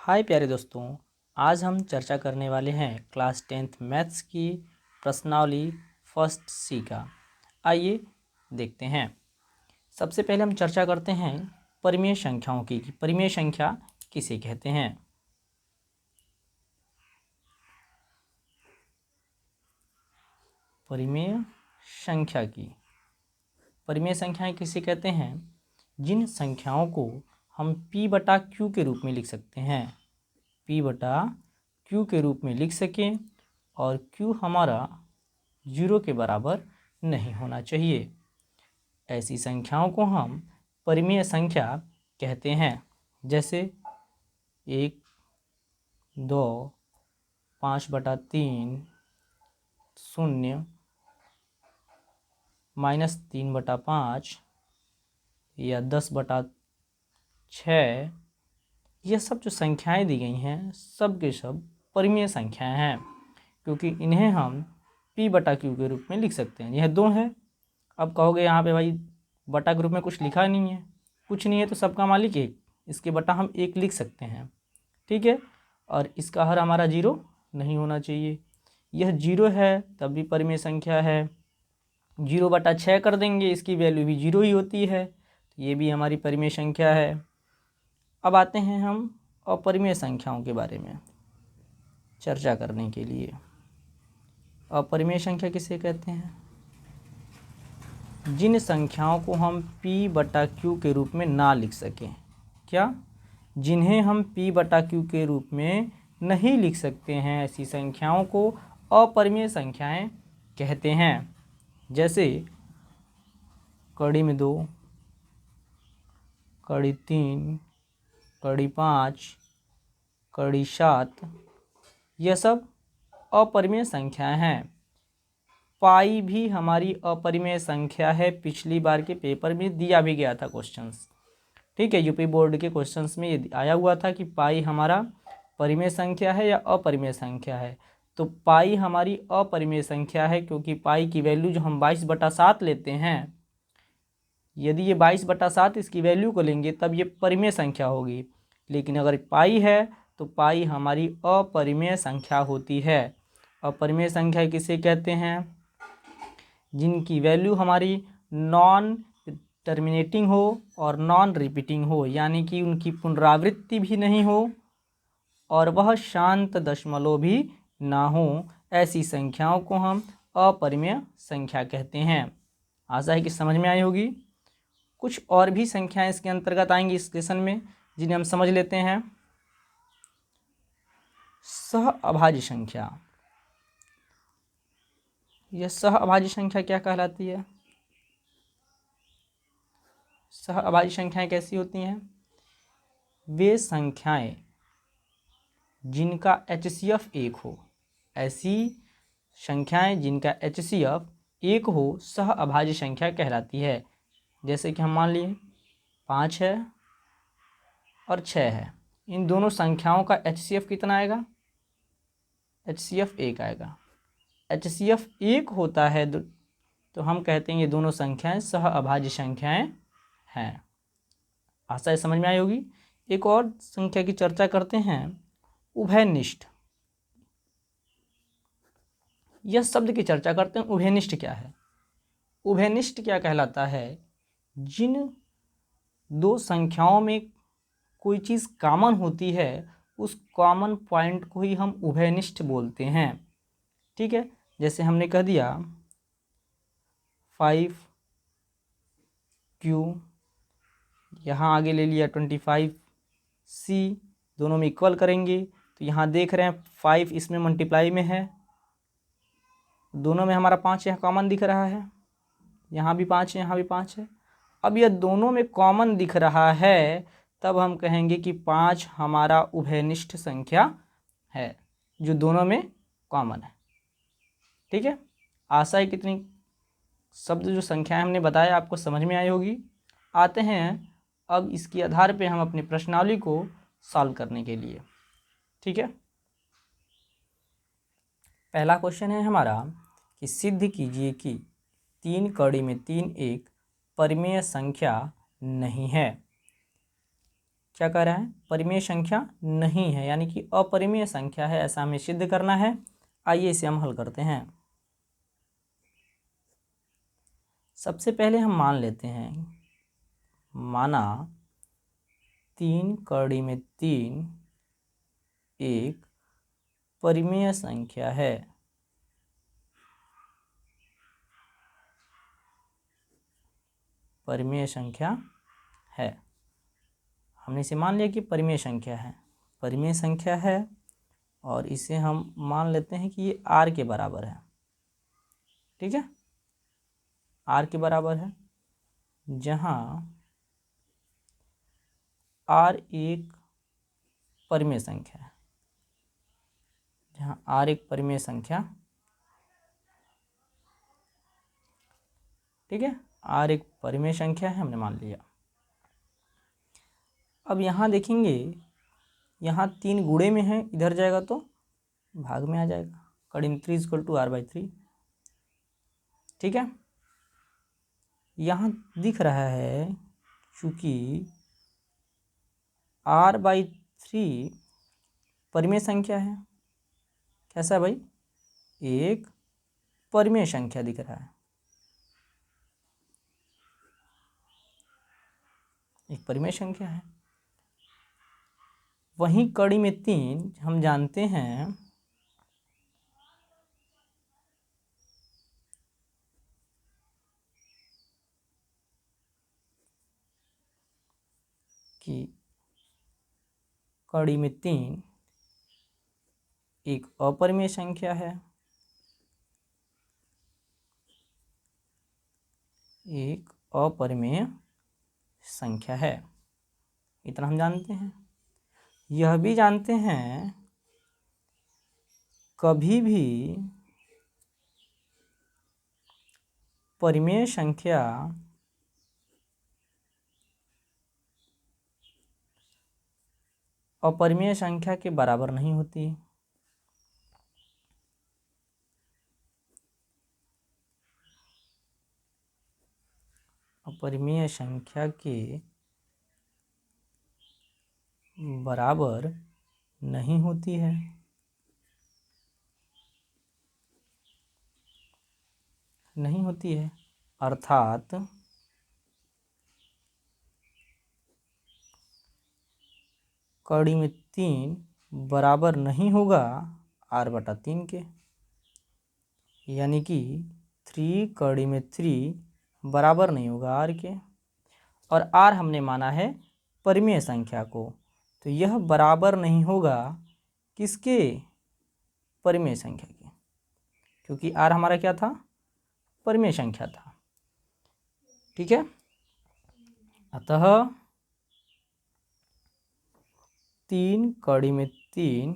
हाय प्यारे दोस्तों, आज हम चर्चा करने वाले हैं क्लास 10th मैथ्स की प्रश्नावली फर्स्ट सी का। आइए देखते हैं। सबसे पहले हम चर्चा करते हैं परिमेय संख्याओं की कि परिमेय संख्या किसे कहते हैं। परिमेय संख्या की परिमेय संख्याएं किसे कहते हैं? जिन संख्याओं को हम p/q के रूप में लिख सकते हैं, p/q के रूप में लिख सकें और q हमारा 0 के बराबर नहीं होना चाहिए, ऐसी संख्याओं को हम परिमेय संख्या कहते हैं। जैसे 1, 2, 5/3, 0, -3/5 या 10/6। यह सब जो संख्याएं दी गई हैं सब के सब परिमेय संख्याएं हैं, क्योंकि इन्हें हम p/q के रूप में लिख सकते हैं। यह 2 है। अब कहोगे यहाँ पे भाई बटा के रूप में कुछ लिखा नहीं है, कुछ नहीं है तो सबका मालिक 1, इसके बटा हम 1 लिख सकते हैं, ठीक है। और इसका हर हमारा 0 नहीं होना चाहिए। यह 0 है तब भी परिमेय संख्या है। 0/6 कर देंगे, इसकी वैल्यू भी 0 ही होती है, तो ये भी हमारी परिमेय संख्या है। अब आते हैं हम अपरिमेय संख्याओं के बारे में चर्चा करने के लिए। अपरिमेय संख्या किसे कहते हैं? जिन संख्याओं को हम p/q के रूप में ना लिख सकें। क्या? जिन्हें हम p/q के रूप में नहीं लिख सकते हैं, ऐसी संख्याओं को अपरिमेय संख्याएं कहते हैं। जैसे कड़ी में 2, कड़ी 3, कड़ी 5, कड़ी 7, यह सब अपरिमेय संख्याएं हैं। पाई भी हमारी अपरिमेय संख्या है, पिछली बार के पेपर में दिया भी गया था क्वेश्चंस, ठीक है। यूपी बोर्ड के क्वेश्चंस में ये आया हुआ था कि पाई हमारा परिमेय संख्या है या अपरिमेय संख्या है। तो पाई हमारी अपरिमेय संख्या है, क्योंकि पाई की वैल्यू जो हम 22/7 लेते हैं, यदि ये 22/7 इसकी वैल्यू को लेंगे तब ये परिमेय संख्या होगी। लेकिन अगर पाई है तो पाई हमारी अपरिमेय संख्या होती है। अपरिमेय संख्या किसे कहते हैं? जिनकी वैल्यू हमारी नॉन टर्मिनेटिंग हो और नॉन रिपीटिंग हो, यानी कि उनकी पुनरावृत्ति भी नहीं हो और वह शांत दशमलव भी ना हो, ऐसी संख्याओं को हम अपरिमेय संख्या कहते हैं। आशा है कि समझ में आई होगी। कुछ और भी संख्याएं इसके अंतर्गत आएंगी इस सेशन में, जिन्हें हम समझ लेते हैं। सहअभाज्य संख्या। यह सहअभाज्य संख्या क्या कहलाती है? सहअभाज्य संख्याएं कैसी होती हैं? वे संख्याएं जिनका HCF 1 हो, ऐसी संख्याएं जिनका HCF 1 हो सहअभाज्य संख्या कहलाती है। जैसे कि हम मान लिए 5 है और 6 है, इन दोनों संख्याओं का HCF कितना आएगा? HCF 1 आएगा। HCF 1 होता है तो हम कहते हैं ये दोनों संख्याएं सहअभाज्य संख्याएं हैं। आशा है समझ में आई होगी। एक और संख्या की चर्चा करते हैं, उभयनिष्ठ। यह शब्द की चर्चा करते हैं। उभयनिष्ठ क्या है? उभयनिष्ठ क्या कहलाता है? जिन दो संख्याओं में कोई चीज़ कॉमन होती है, उस कॉमन पॉइंट को ही हम उभयनिष्ठ बोलते हैं, ठीक है। जैसे हमने कह दिया 5q, यहाँ आगे ले लिया 25c, दोनों में इक्वल करेंगे तो यहाँ देख रहे हैं 5 इसमें मल्टीप्लाई में है, दोनों में हमारा 5 यहाँ कॉमन दिख रहा है, यहाँ भी 5 है, यहाँ भी 5 है। अब यह दोनों में कॉमन दिख रहा है, तब हम कहेंगे कि 5 हमारा उभयनिष्ठ संख्या है, जो दोनों में कॉमन है, ठीक है। आशा है कितनी शब्द जो संख्याएं हमने बताया आपको समझ में आई होगी। आते हैं अब इसके आधार पे हम अपनी प्रश्नावली को सॉल्व करने के लिए, ठीक है। पहला क्वेश्चन है हमारा कि सिद्ध कीजिए कि 3 कड़ी में 3 एक परिमेय संख्या नहीं है। क्या कह रहा है, परिमेय संख्या नहीं है, यानी कि अपरिमेय संख्या है, ऐसा हमें सिद्ध करना है। आइए इसे हम हल करते हैं। सबसे पहले हम मान लेते हैं, माना 3 कड़ी में 3 एक परिमेय संख्या है। परिमेय संख्या है, हमने इसे मान लिया कि परिमेय संख्या है। परिमेय संख्या है और इसे हम मान लेते हैं कि ये r के बराबर है। ठीक है, r के बराबर है, जहाँ r एक परिमेय संख्या है। जहाँ r एक परिमेय संख्या, ठीक है, r एक परिमेय संख्या है, हमने मान लिया। अब यहाँ देखेंगे, यहाँ 3 गुणे में है, इधर जाएगा तो भाग में आ जाएगा। कड़ी में 3 = r/3। ठीक है, यहाँ दिख रहा है चूँकि r/3 परिमेय संख्या है। कैसा है भाई, एक परिमेय संख्या दिख रहा है, एक परिमेय संख्या है। वहीं कड़ी में 3 हम जानते हैं कि कड़ी में 3 एक अपरिमेय संख्या है, एक अपरिमेय संख्या है, इतना हम जानते हैं। यह भी जानते हैं कभी भी परिमेय संख्या अपरिमेय संख्या के बराबर नहीं होती। अपरिमेय संख्या के बराबर नहीं होती है। नहीं होती है, अर्थात कड़ी में 3 बराबर नहीं होगा r/3 के, यानी कि 3 कड़ी में 3 बराबर नहीं होगा r के। और r हमने माना है परिमेय संख्या को, तो यह बराबर नहीं होगा किसके, परिमेय संख्या के, क्योंकि r हमारा क्या था, परिमेय संख्या था। ठीक है, अतः 3 कड़ी में 3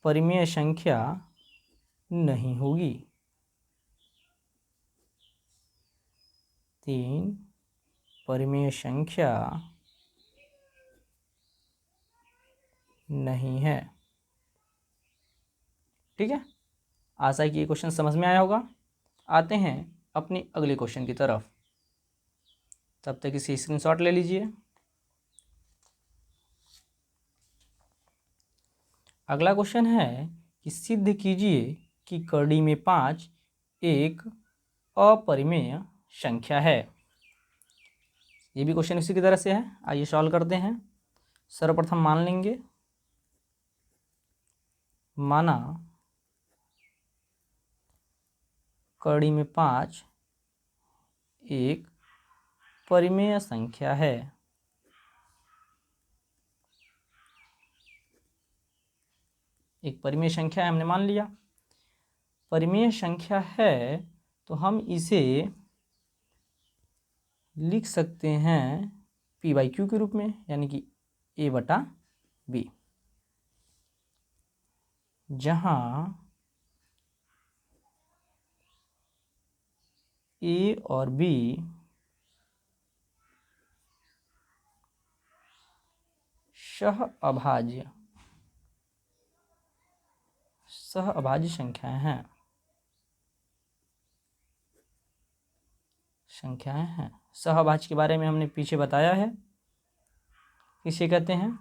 परिमेय संख्या नहीं होगी। 3 परिमेय संख्या नहीं है। ठीक है, आशा है कि ये क्वेश्चन समझ में आया होगा। आते हैं अपने अगले क्वेश्चन की तरफ, तब तक इसे स्क्रीनशॉट ले लीजिए। अगला क्वेश्चन है कि सिद्ध कीजिए कि कड़ी में 5 एक अपरिमेय संख्या है। ये भी क्वेश्चन इसी की तरह से है, आइए सॉल्व करते हैं। सर्वप्रथम मान लेंगे, माना कड़ी में 5 एक परिमेय संख्या है। एक परिमेय संख्या है, हमने मान लिया। परिमेय संख्या है तो हम इसे लिख सकते हैं p/q के रूप में, यानी कि a/b, जहां a और b सहअभाज्य संख्याएं हैं। सहअभाज्य के बारे में हमने पीछे बताया है। किसे कहते हैं।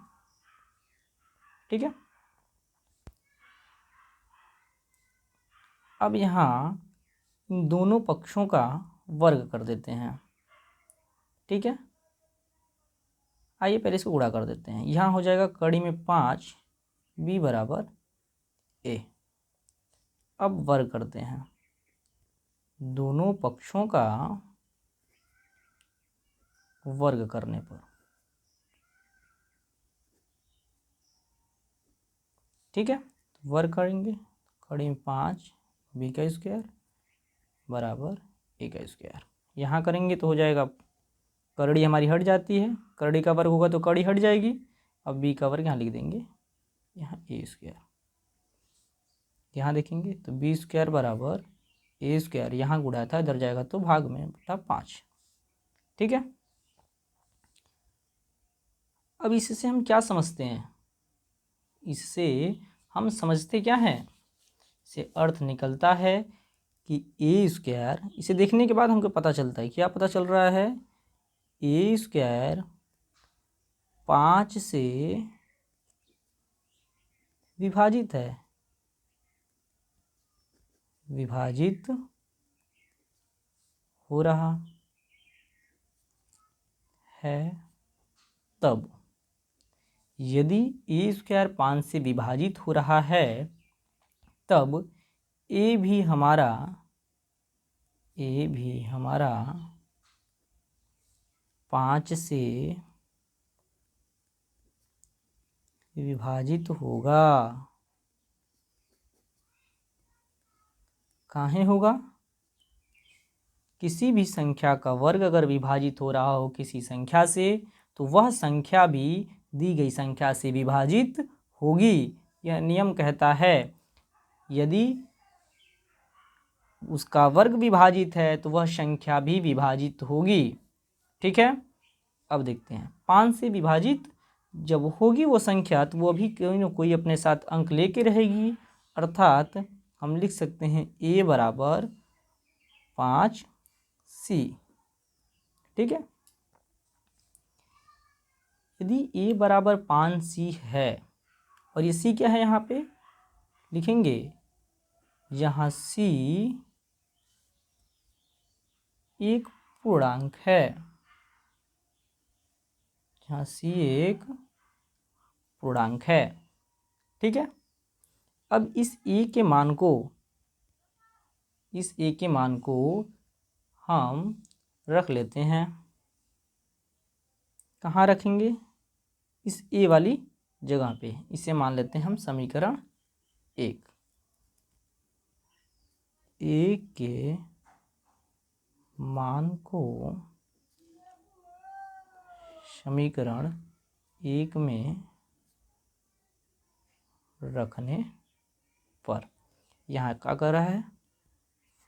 ठीक है, अब यहाँ इन दोनों पक्षों का वर्ग कर देते हैं। ठीक है, आइए पहले इसको गुणा कर देते हैं। यहाँ हो जाएगा कड़ी में 5 b बराबर a। अब वर्ग करते हैं, दोनों पक्षों का वर्ग करने पर। ठीक है, तो वर्ग करेंगे, कड़ी में 5 b का स्क्वायर बराबर a का स्क्वायर। यहाँ करेंगे तो हो जाएगा, करड़ी हमारी हट जाती है, करड़ी का वर्ग होगा तो कड़ी हट जाएगी। अब b का वर्ग यहाँ लिख देंगे, यहाँ a स्क्वायर। यहाँ देखेंगे तो b स्क्वायर बराबर a स्क्वायर, यहाँ गुणा था इधर जाएगा तो भाग में बटा 5। ठीक है, अब इससे हम क्या समझते हैं, इससे हम समझते क्या है, इससे अर्थ निकलता है कि ए स्क्वायर, इसे देखने के बाद हमको पता चलता है, क्या पता चल रहा है, ए स्क्वायर 5 से विभाजित है, विभाजित हो रहा है। तब यदि ए स्क्वायर 5 से विभाजित हो रहा है, तब ए भी हमारा 5 से विभाजित होगा। काहे होगा, किसी भी संख्या का वर्ग अगर विभाजित हो रहा हो किसी संख्या से, तो वह संख्या भी दी गई संख्या से विभाजित होगी। यह नियम कहता है, यदि उसका वर्ग विभाजित है तो वह संख्या भी विभाजित होगी। ठीक है, अब देखते हैं, 5 से विभाजित जब होगी वो संख्या, तो वो भी कोई ना कोई अपने साथ अंक लेके रहेगी। अर्थात हम लिख सकते हैं a बराबर 5c। ठीक है, यदि a बराबर 5c है, और ये c क्या है यहाँ पे लिखेंगे, यहाँ c एक पूर्णांक है, यहाँ c एक पूर्णांक है। ठीक है, अब इस a के मान को हम रख लेते हैं, कहाँ रखेंगे, इस a वाली जगह पे। इसे मान लेते हैं हम समीकरण 1। a के मान को समीकरण 1 में रखने पर यहाँ क्या कर रहा है,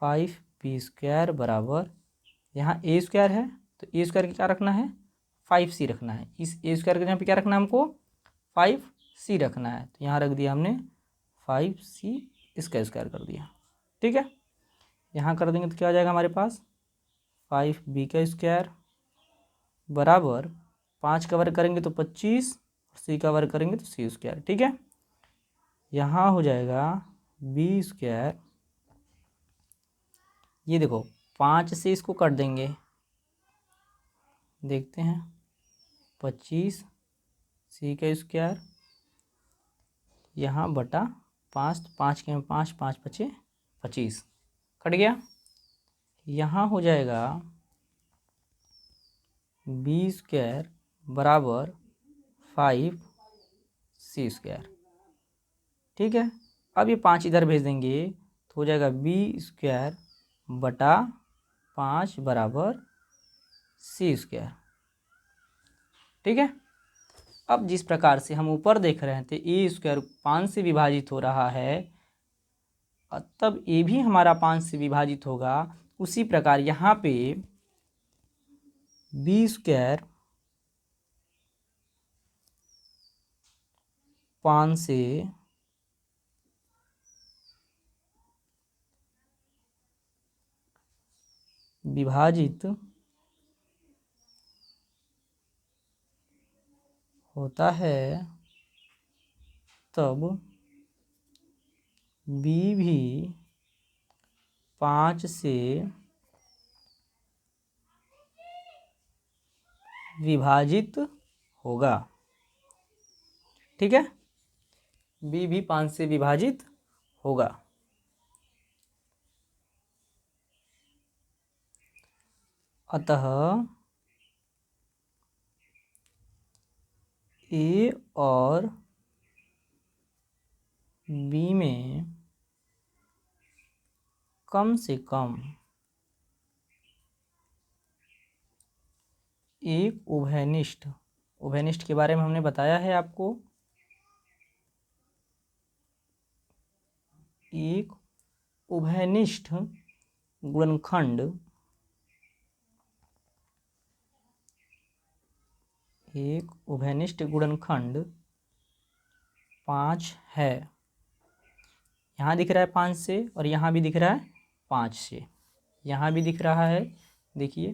5b स्क्वायर बराबर, यहाँ a स्क्वायर है तो a स्क्वायर क्या रखना है, 5c रखना है। इस a स्क्वायर के यहाँ पे क्या रखना है हमको, 5c रखना है, तो यहाँ रख दिया हमने 5c, इसका स्क्वायर कर दिया। ठीक है, यहाँ कर देंगे तो क्या आ जाएगा हमारे पास, 5b का स्क्वायर बराबर 5 का वर्ग करेंगे तो 25, c का वर्ग करेंगे तो c स्क्वायर। ठीक है, यहाँ हो जाएगा b स्क्वायर, ये देखो 5 से इसको काट देंगे, देखते हैं 25 c का स्क्वायर, यहाँ बटा 5, 5 के 5, 5 5 25, कट गया। यहाँ हो जाएगा b स्क्वायर बराबर 5c स्क्वायर। ठीक है, अब ये 5 इधर भेज देंगे तो हो जाएगा b स्क्वायर बटा 5 बराबर c स्क्वायर। ठीक है, अब जिस प्रकार से हम ऊपर देख रहे थे a स्क्वायर 5 से विभाजित हो रहा है, तब a भी हमारा 5 से विभाजित होगा। उसी प्रकार यहाँ पे b स्क्वायर 5 से विभाजित होता है तब b भी 5 से विभाजित होगा। ठीक है, b भी 5 से विभाजित होगा। अतः a और b में कम से कम एक उभयनिष्ठ, उभयनिष्ठ के बारे में हमने बताया है आपको, एक उभयनिष्ठ गुणनखंड, एक उभयनिष्ठ गुणनखंड 5 है। यहाँ दिख रहा है 5 से और यहाँ भी दिख रहा है 5 से, यहाँ भी दिख रहा है, देखिए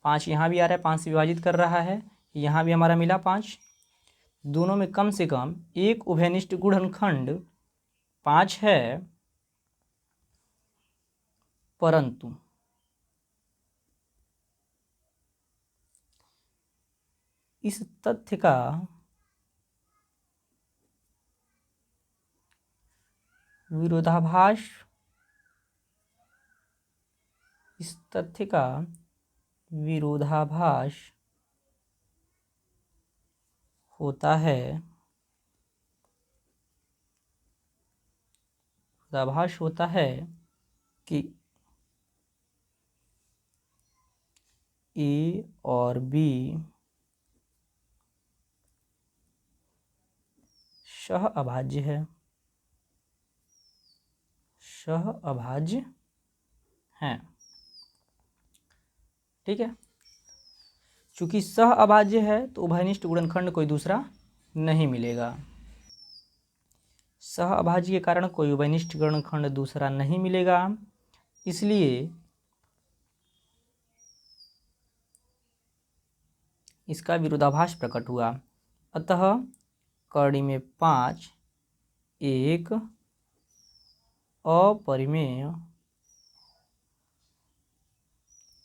5 यहाँ भी आ रहा है, 5 से विभाजित कर रहा है, यहाँ भी हमारा मिला 5। दोनों में कम से कम एक उभयनिष्ठ गुणनखंड 5 है, परंतु इस तथ्य का विरोधाभास, इस तथ्य का विरोधाभास होता है, विरोधाभास होता है कि ए और बी सह अभाज्य है, सह अभाज्य हैं। ठीक है, चूंकि सह अभाज्य है तो उभयनिष्ठ गुणनखंड कोई दूसरा नहीं मिलेगा। सह अभाज्य के कारण कोई उभयनिष्ठ गुणनखंड दूसरा नहीं मिलेगा, इसलिए इसका विरोधाभास प्रकट हुआ। अतः कड़ी में 5 एक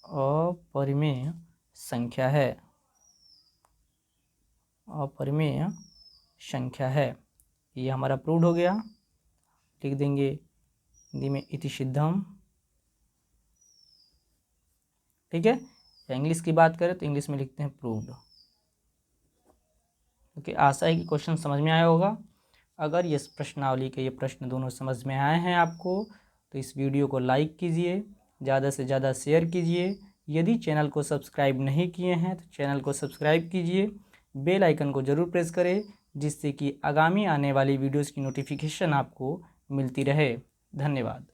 अपरिमेय संख्या है, अपरिमेय संख्या है। ये हमारा प्रूव्ड हो गया। लिख देंगे हिंदी में इति सिद्धम। ठीक है, या इंग्लिश की बात करें तो इंग्लिश में लिखते हैं प्रूव्ड। ओके, आशा है कि क्वेश्चन समझ में आया होगा। अगर ये प्रश्नावली के ये प्रश्न दोनों समझ में आए हैं आपको तो इस वीडियो को लाइक कीजिए, ज़्यादा से ज़्यादा शेयर कीजिए। यदि चैनल को सब्सक्राइब नहीं किए हैं तो चैनल को सब्सक्राइब कीजिए, बेल आइकन को ज़रूर प्रेस करें, जिससे कि आगामी आने वाली वीडियोज़ की नोटिफिकेशन आपको मिलती रहे। धन्यवाद।